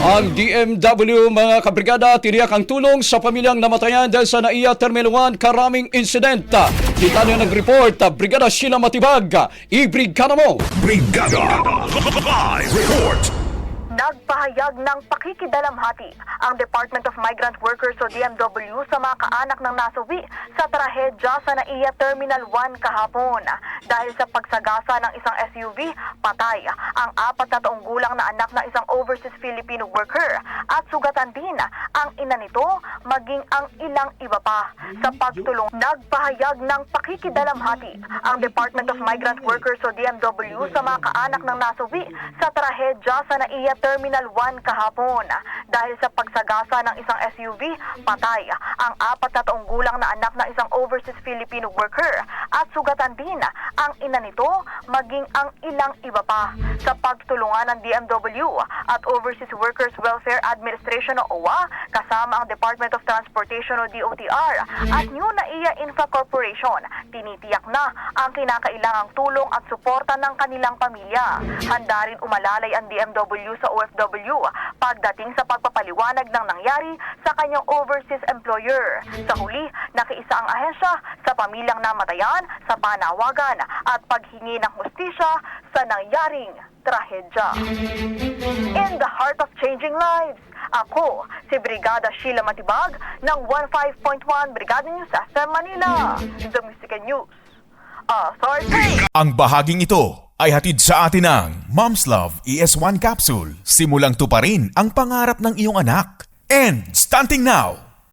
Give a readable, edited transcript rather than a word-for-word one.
Ang DMW mga kabrigada tiniyak ang tulong sa pamilyang namatayan dahil sa NAIA Terminal 1 karaming insident. Kita niyo nag-report, Brigada Sheila Matibag, i-brigada mo! Brigada Live Report. Nagpahayag ng pakikidalamhati ang Department of Migrant Workers o DMW sa mga kaanak ng nasawi sa trahedya sa NAIA Terminal 1 kahapon. Dahil sa pagsagasa ng isang SUV, patay ang 4 na taong gulang na anak ng isang overseas Filipino worker at sugatan din ang ina nito maging ang ilang iba pa. Sa pagtulong, nagpahayag ng pakikidalamhati ang Department of Migrant Workers o DMW sa mga kaanak ng nasawi sa trahedya sa NAIA Terminal 1 kahapon. Dahil sa pagsagasa ng isang SUV, patay ang 4 na taong gulang na anak ng isang overseas Filipino worker at sugatan din ang ina nito maging ang ilang iba pa. Sa pagtulungan ng DMW at Overseas Workers Welfare Administration o OWA kasama ang Department of Transportation o DOTR at New NAIA Infra Corporation, tinitiyak na ang kinakailangang tulong at suporta ng kanilang pamilya. Handa rin umalalay ang DMW sa OFW pagdating sa pagpapaliwanag ng nangyari sa kanyang overseas employer. Sa huli, nakiisa ang ahensya sa pamilyang namatayan sa panawagan at paghingi ng hustisya sa nangyaring trahedya. In the heart of changing lives, ako si Brigada Sheila Matibag ng 15.1 Brigada News FM Manila, The Music and News Authority. Ang bahaging ito ay hatid sa atin ng Mom's Love ES1 Capsule. Simulang tuparin ang pangarap ng iyong anak. And stunting now!